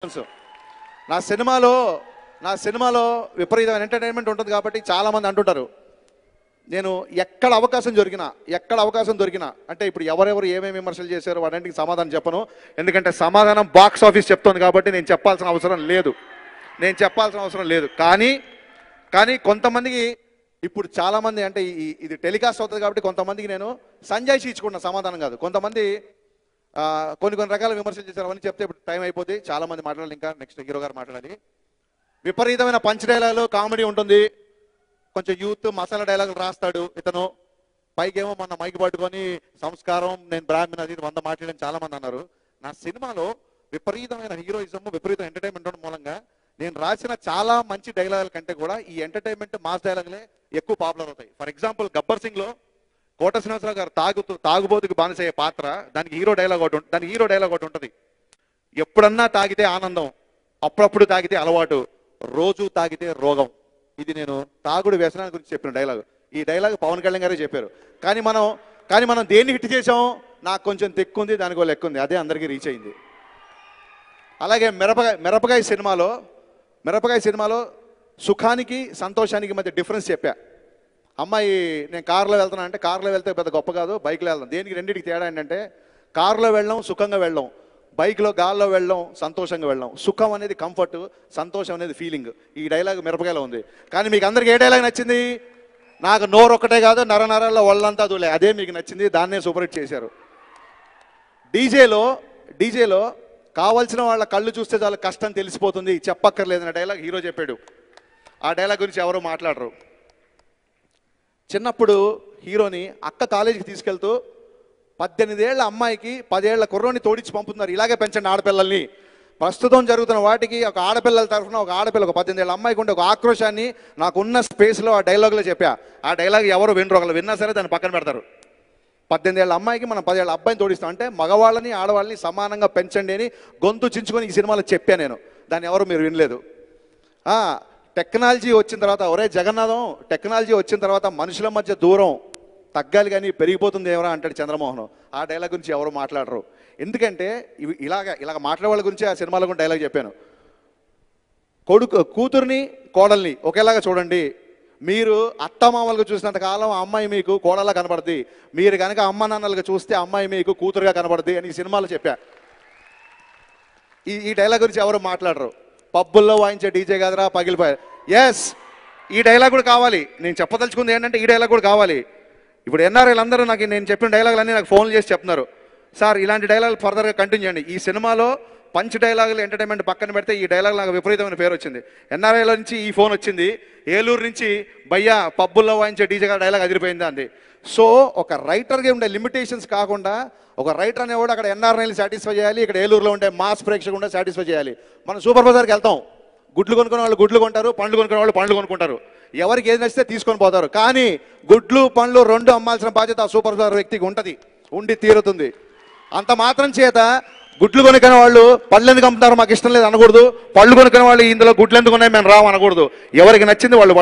నా సినిమాలో నా సినిమాలో విపరీతమైన ఎంటర్టైన్మెంట్ ఉంటుంది కాబట్టి చాలామంది అంటుంటారు నేను ఎక్కడ అవకాశం దొరికినా అంటే ఇప్పుడు ఎవరెవరు ఏమేమి విమర్శలు చేశారో వాటికి సమాధానం చెప్పను. ఎందుకంటే సమాధానం బాక్స్ ఆఫీస్ చెప్తోంది కాబట్టి నేను చెప్పాల్సిన అవసరం లేదు. కానీ కొంతమందికి ఇప్పుడు చాలామంది అంటే ఇది టెలికాస్ట్ అవుతుంది కాబట్టి కొంతమందికి నేను సంజయ్ ఇచ్చుకున్న సమాధానం కాదు. కొంతమంది కొన్ని రకాల విమర్శలు చేశారు. అవన్నీ చెప్తే ఇప్పుడు టైం అయిపోతుంది. చాలామంది మాట్లాడాలి. ఇంకా నెక్స్ట్ హీరో గారు మాట్లాడాలి. విపరీతమైన పంచ్ డైలాగులు, కామెడీ ఉంటుంది. కొంచెం యూత్ మసాలా డైలాగులు రాస్తాడు ఇతను. పైకేమో మొన్న మైక్ పట్టుకొని సంస్కారం, నేను బ్రాహ్మణ్, అది 100 మాట్లాడని చాలామంది అన్నారు. నా సినిమాలో విపరీతమైన హీరోయిజం, విపరీతం ఎంటర్టైన్మెంట్ ఉండడం మూలంగా నేను రాసిన చాలా మంచి డైలాగుల కంటే కూడా ఈ ఎంటర్టైన్మెంట్ మాస్ డైలాగులే ఎక్కువ పాపులర్ అవుతాయి. ఫర్ ఎగ్జాంపుల్ గబ్బర్ సింగ్లో కోట శ్రీనివాసరావు గారు తాగుబోతుకి బానిసయ్యే పాత్ర, దానికి హీరో డైలాగ్ ఒకటి ఉంటుంది. ఎప్పుడన్నా తాగితే ఆనందం, అప్పుడప్పుడు తాగితే అలవాటు, రోజు తాగితే రోగం. ఇది నేను తాగుడు వ్యసనాల గురించి చెప్పిన డైలాగ్. ఈ డైలాగ్ పవన్ కళ్యాణ్ గారే చెప్పారు. కానీ మనం దేన్ని హిట్ చేసాం? నాకు కొంచెం తెక్కుంది, దానికి లెక్క ఉంది, అదే అందరికీ రీచ్ అయింది. అలాగే మిరపకాయ సినిమాలో సుఖానికి సంతోషానికి మధ్య డిఫరెన్స్ చెప్పా. అమ్మాయి నేను కారులో వెళ్తున్నా అంటే కారులో వెళ్తే పెద్ద గొప్ప కాదు, బైక్లో వెళ్దాం. దేనికి రెండింటికి తేడా ఏంటంటే కారులో వెళ్ళడం సుఖంగా వెళ్ళడం, బైక్లో గాల్లో వెళ్ళడం సంతోషంగా వెళ్ళడం. సుఖం అనేది కంఫర్ట్, సంతోషం అనేది ఫీలింగ్. ఈ డైలాగ్ మిరపకాయలో ఉంది. కానీ మీకు అందరికి ఏ డైలాగ్ నచ్చింది? నాకు నోరు ఒక్కటే కాదు, నరాల్లో ఒళ్ళంతా దూలే, అదే మీకు నచ్చింది. దాన్నే సూపర్ హిట్ చేశారు. డీజేలో కావాల్సిన వాళ్ళ కళ్ళు చూస్తే చాలా కష్టం తెలిసిపోతుంది, చెప్పక్కర్లేదన్న డైలాగ్ హీరో చెప్పాడు. ఆ డైలాగ్ గురించి ఎవరు మాట్లాడరు. చిన్నప్పుడు హీరోని అక్క కాలేజీకి తీసుకెళ్తూ 18 ఏళ్ల అమ్మాయికి 10 ఏళ్ల కుర్రోని తోడిచ్చి పంపుతున్నారు. ఇలాగే పెంచండి ఆడపిల్లల్ని. ప్రస్తుతం జరుగుతున్న వాటికి ఒక ఆడపిల్లల తరఫున ఒక 18 ఏళ్ళ అమ్మాయికి ఉండే ఒక ఆక్రోశాన్ని నాకున్న స్పేస్లో ఆ డైలాగ్లో చెప్పా. ఆ డైలాగ్ ఎవరు వినరు, ఒకళ్ళు విన్నా సరే దాన్ని పక్కన పెడతారు. 18 ఏళ్ళ అమ్మాయికి మనం 10 ఏళ్ళ అబ్బాయిని తోడిస్తాం అంటే మగవాళ్ళని ఆడవాళ్ళని సమానంగా పెంచండి అని గొంతు చించుకొని ఈ సినిమాలో చెప్పా నేను. దాన్ని ఎవరు మీరు వినలేదు. టెక్నాలజీ వచ్చిన తర్వాత, ఒరే జగన్నాథం, టెక్నాలజీ వచ్చిన తర్వాత మనుషుల మధ్య దూరం తగ్గాలి కానీ పెరిగిపోతుంది ఏమరా అంటాడు చంద్రమోహన్. ఆ డైలాగ్ గురించి ఎవరు మాట్లాడరు. ఎందుకంటే ఇలాగ మాట్లాడే వాళ్ళ గురించి ఆ సినిమాలో కూడా డైలాగ్ చెప్పాను. కూతుర్ని కోడల్ని ఒకేలాగా చూడండి. మీరు అత్తమామలుగా చూసినంత కాలం ఆ అమ్మాయి మీకు కోడల్లా కనబడుద్ది. మీరు కనుక అమ్మ నాన్నలుగా చూస్తే అమ్మాయి మీకు కూతురుగా కనబడుద్ది అని ఈ సినిమాలో చెప్పా. ఈ డైలాగ్ గురించి ఎవరు మాట్లాడరు. పబ్బుల్లో వాయించే డీజే కాదురా పగిలిపోయారు. ఎస్, ఈ డైలాగ్ కూడా కావాలి. నేను చెప్పదలుచుకుంది ఏంటంటే ఈ డైలాగ్ కూడా కావాలి. ఇప్పుడు ఎన్ఆర్ఐలు అందరూ నేను చెప్పిన డైలాగులన్నీ నాకు ఫోన్లు చేసి చెప్తున్నారు, సార్ ఇలాంటి డైలాగులు ఫర్దర్గా కంటిన్యూ చేయండి. ఈ సినిమాలో పంచ్ డైలాగులు ఎంటర్టైన్మెంట్ పక్కన పెడితే ఈ డైలాగ్ నాకు విపరీతమైన పేరు వచ్చింది. ఎన్ఆర్ఐలో నుంచి ఈ ఫోన్ వచ్చింది, ఏలూరు నుంచి భయ్యా పబ్బుల్లో వాయించే డీజే గారు డైలాగ్ అదిరిపోయిందా అంది. సో ఒక రైటర్గా ఉండే లిమిటేషన్స్ కాకుండా ఒక రైటర్ అనేవాడు అక్కడ ఎన్ఆర్ఐని సాటిస్ఫై చేయాలి, ఇక్కడ ఏలూరులో ఉండే మాస్ ప్రేక్షకులు ఉండే సాటిస్ఫై చేయాలి. మనం సూపర్ బజార్కి వెళ్తాం, గుడ్లు కొనుక్కునే వాళ్ళు గుడ్లు కొంటారు, పండ్లు కొనుక్కునే వాళ్ళు పండ్లు కొనుక్కుంటారు. ఎవరికి ఏది నచ్చితే తీసుకొని పోతారు. కానీ గుడ్లు పండ్లు రెండు అమ్మాల్సిన బాధ్యత ఆ సూపర్ బజార్ వ్యక్తికి ఉండి తీరుతుంది. అంత మాత్రం చేత గుడ్లు కొనుక్కునే వాళ్ళు పళ్ళు ఎందుకు అమ్ముతారు మాకు ఇష్టం లేదు అనకూడదు, పళ్ళు కొనుక్కునే వాళ్ళు ఇందులో గుడ్లు ఎందుకు ఉన్నాయి మేము రావు అనకూడదు. ఎవరికి నచ్చింది వాళ్ళు